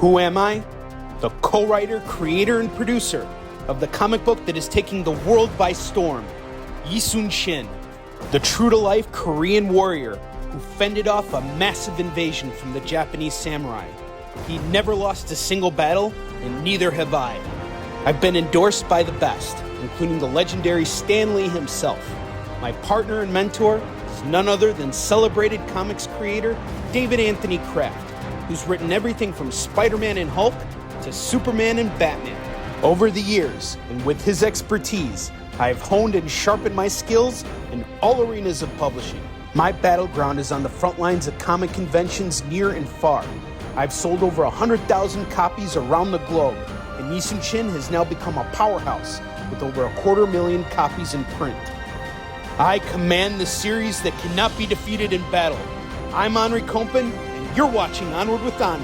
Who am I? The co-writer, creator, and producer of the comic book that is taking the world by storm, Yi Shin, the true-to-life Korean warrior who fended off a massive invasion from the Japanese samurai. He never lost a single battle, and neither have I. I've been endorsed by the best, including the legendary Stan Lee himself. My partner and mentor is none other than celebrated comics creator David Anthony Kraft, who's written everything from Spider-Man and Hulk to Superman and Batman. Over the years, and with his expertise, I have honed and sharpened my skills in all arenas of publishing. My battleground is on the front lines of comic conventions near and far. I've sold over 100,000 copies around the globe, and Yi Shin has now become a powerhouse with over 250,000 copies in print. I command the series that cannot be defeated in battle. I'm Henri Kompan, and you're watching Onward with Onrie.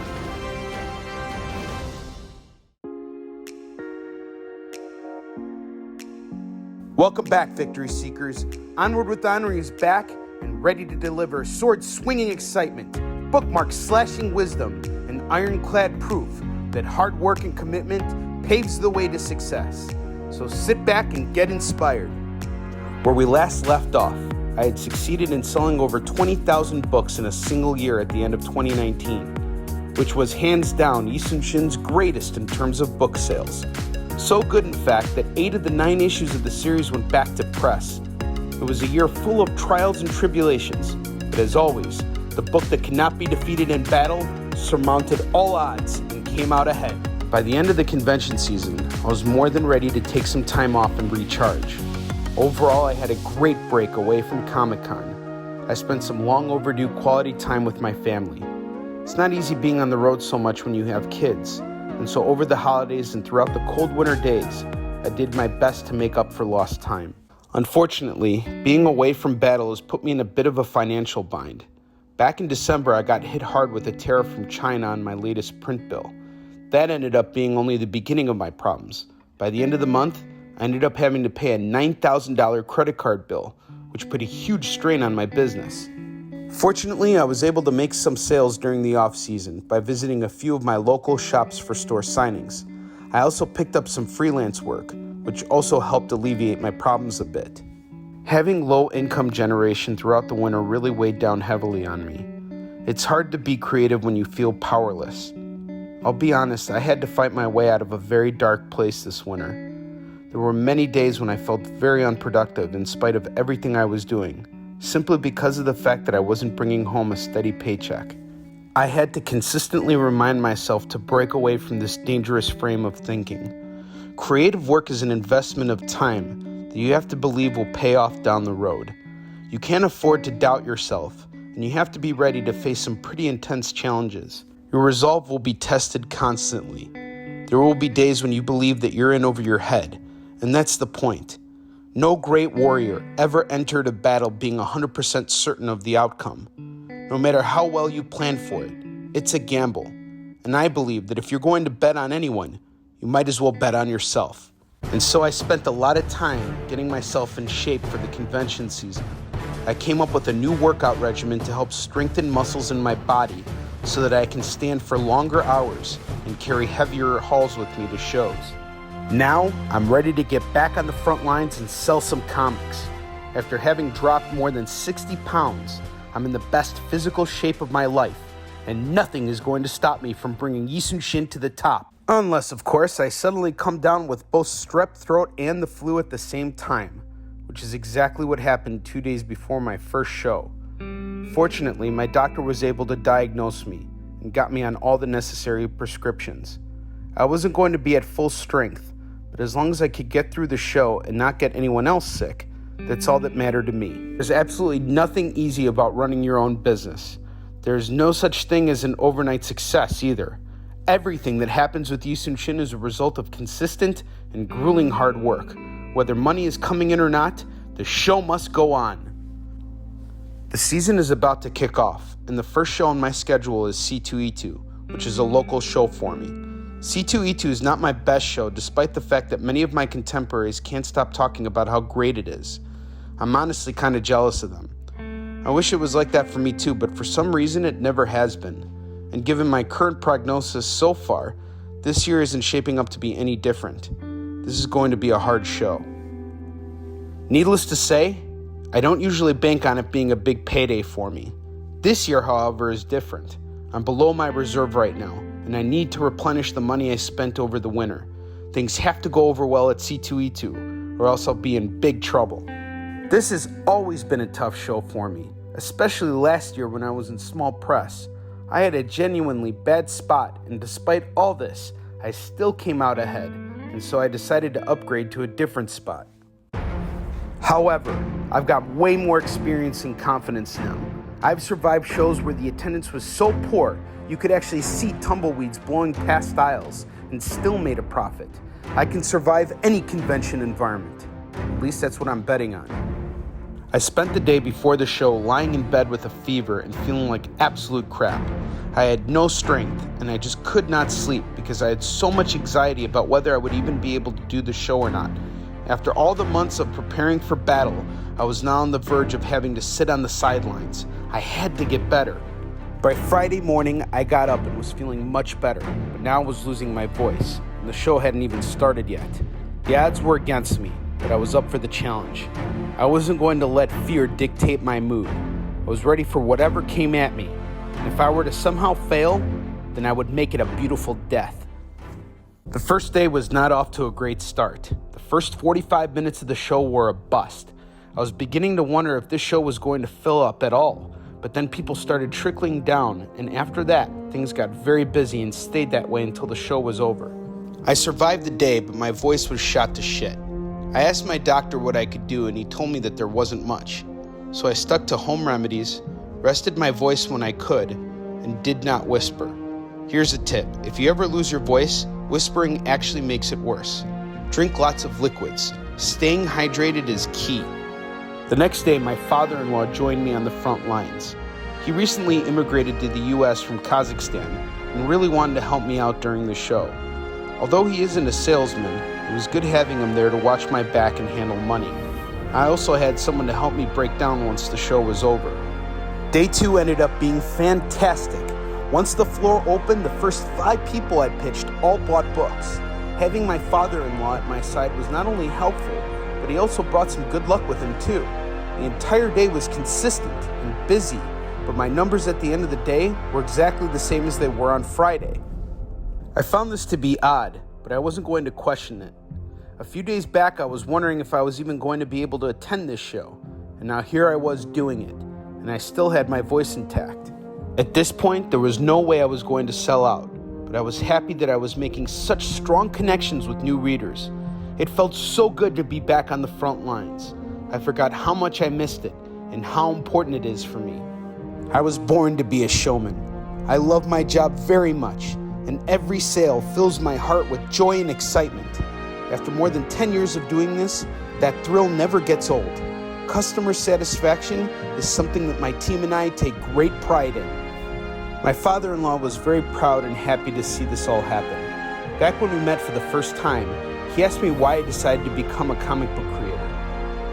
Welcome back, Victory Seekers. Onward with Onrie is back and ready to deliver sword-swinging excitement, bookmark-slashing wisdom, and ironclad proof that hard work and commitment paves the way to success. So sit back and get inspired. Where we last left off, I had succeeded in selling over 20,000 books in a single year at the end of 2019, which was hands down Yi Shin's greatest in terms of book sales. So good, in fact, that 8 of the 9 issues of the series went back to press. It was a year full of trials and tribulations, but as always, the book that cannot be defeated in battle surmounted all odds and came out ahead. By the end of the convention season, I was more than ready to take some time off and recharge. Overall, I had a great break away from Comic-Con. I spent some long overdue quality time with my family. It's not easy being on the road so much when you have kids, and so over the holidays and throughout the cold winter days, I did my best to make up for lost time. Unfortunately, being away from battle has put me in a bit of a financial bind. Back in December, I got hit hard with a tariff from China on my latest print bill. That ended up being only the beginning of my problems. By the end of the month, I ended up having to pay a $9,000 credit card bill, which put a huge strain on my business. Fortunately, I was able to make some sales during the off-season by visiting a few of my local shops for store signings. I also picked up some freelance work, which also helped alleviate my problems a bit. Having low income generation throughout the winter really weighed down heavily on me. It's hard to be creative when you feel powerless. I'll be honest, I had to fight my way out of a very dark place this winter. There were many days when I felt very unproductive in spite of everything I was doing, simply because of the fact that I wasn't bringing home a steady paycheck. I had to consistently remind myself to break away from this dangerous frame of thinking. Creative work is an investment of time that you have to believe will pay off down the road. You can't afford to doubt yourself, and you have to be ready to face some pretty intense challenges. Your resolve will be tested constantly. There will be days when you believe that you're in over your head, and that's the point. No great warrior ever entered a battle being 100% certain of the outcome. No matter how well you plan for it, it's a gamble. And I believe that if you're going to bet on anyone, you might as well bet on yourself. And so I spent a lot of time getting myself in shape for the convention season. I came up with a new workout regimen to help strengthen muscles in my body so that I can stand for longer hours and carry heavier hauls with me to shows. Now, I'm ready to get back on the front lines and sell some comics. After having dropped more than 60 pounds, I'm in the best physical shape of my life, and nothing is going to stop me from bringing Yi Shin to the top. Unless, of course, I suddenly come down with both strep throat and the flu at the same time, which is exactly what happened 2 days before my first show. Fortunately, my doctor was able to diagnose me and got me on all the necessary prescriptions. I wasn't going to be at full strength, but as long as I could get through the show and not get anyone else sick, that's all that mattered to me. There's absolutely nothing easy about running your own business. There's no such thing as an overnight success either. Everything that happens with Yi Shin is a result of consistent and grueling hard work. Whether money is coming in or not, the show must go on. The season is about to kick off, and the first show on my schedule is C2E2, which is a local show for me. C2E2 is not my best show, despite the fact that many of my contemporaries can't stop talking about how great it is. I'm honestly kind of jealous of them. I wish it was like that for me too, but for some reason it never has been. and given my current prognosis so far, this year isn't shaping up to be any different. This is going to be a hard show. Needless to say, I don't usually bank on it being a big payday for me. This year, however, is different. I'm below my reserve right now, and I need to replenish the money I spent over the winter. Things have to go over well at C2E2, or else I'll be in big trouble. This has always been a tough show for me, especially last year when I was in small press. I had a genuinely bad spot, and despite all this, I still came out ahead, and so I decided to upgrade to a different spot. However, I've got way more experience and confidence now. I've survived shows where the attendance was so poor, you could actually see tumbleweeds blowing past aisles and still made a profit. I can survive any convention environment. At least that's what I'm betting on. I spent the day before the show lying in bed with a fever and feeling like absolute crap. I had no strength and I just could not sleep because I had so much anxiety about whether I would even be able to do the show or not. After all the months of preparing for battle, I was now on the verge of having to sit on the sidelines. I had to get better. By Friday morning, I got up and was feeling much better, but now I was losing my voice, and the show hadn't even started yet. The odds were against me, but I was up for the challenge. I wasn't going to let fear dictate my mood. I was ready for whatever came at me, and if I were to somehow fail, then I would make it a beautiful death. The first day was not off to a great start. The first 45 minutes of the show were a bust. I was beginning to wonder if this show was going to fill up at all, but then people started trickling down, and after that, things got very busy and stayed that way until the show was over. I survived the day, but my voice was shot to shit. I asked my doctor what I could do, and he told me that there wasn't much. So I stuck to home remedies, rested my voice when I could, and did not whisper. Here's a tip. If you ever lose your voice, whispering actually makes it worse. Drink lots of liquids. Staying hydrated is key. The next day, my father-in-law joined me on the front lines. He recently immigrated to the U.S. from Kazakhstan and really wanted to help me out during the show. Although he isn't a salesman, it was good having him there to watch my back and handle money. I also had someone to help me break down once the show was over. Day 2 ended up being fantastic. Once the floor opened, the first 5 people I pitched all bought books. Having my father-in-law at my side was not only helpful, but he also brought some good luck with him too. The entire day was consistent and busy, but my numbers at the end of the day were exactly the same as they were on Friday. I found this to be odd, but I wasn't going to question it. A few days back, I was wondering if I was even going to be able to attend this show, and now here I was doing it, and I still had my voice intact. At this point, there was no way I was going to sell out, but I was happy that I was making such strong connections with new readers. It felt so good to be back on the front lines. I forgot how much I missed it and how important it is for me. I was born to be a showman. I love my job very much, and every sale fills my heart with joy and excitement. After more than 10 years of doing this, that thrill never gets old. Customer satisfaction is something that my team and I take great pride in. My father-in-law was very proud and happy to see this all happen. Back when we met for the first time, he asked me why I decided to become a comic book creator.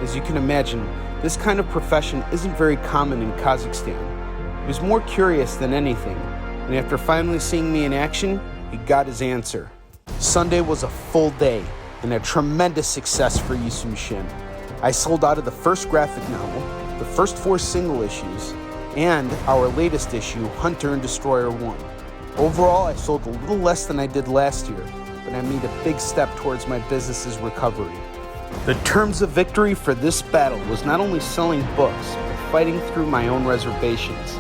As you can imagine, this kind of profession isn't very common in Kazakhstan. He was more curious than anything, and after finally seeing me in action, he got his answer. Sunday was a full day and a tremendous success for Yusum Shin. I sold out of the first graphic novel, the first 4 single issues, and our latest issue, Hunter and Destroyer 1. Overall, I sold a little less than I did last year, but I made a big step towards my business's recovery. The terms of victory for this battle was not only selling books, but fighting through my own reservations.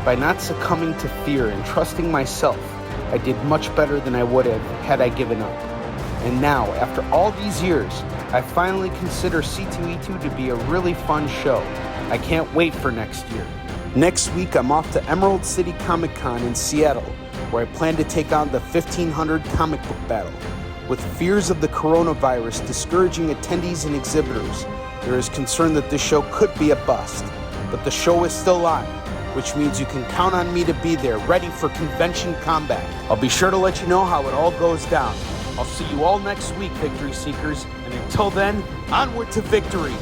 By not succumbing to fear and trusting myself, I did much better than I would have had I given up. And now, after all these years, I finally consider C2E2 to be a really fun show. I can't wait for next year. Next week, I'm off to Emerald City Comic Con in Seattle, where I plan to take on the 1500 comic book battle. With fears of the coronavirus discouraging attendees and exhibitors, there is concern that this show could be a bust. But the show is still on, which means you can count on me to be there, ready for convention combat. I'll be sure to let you know how it all goes down. I'll see you all next week, Victory Seekers, and until then, onward to victory!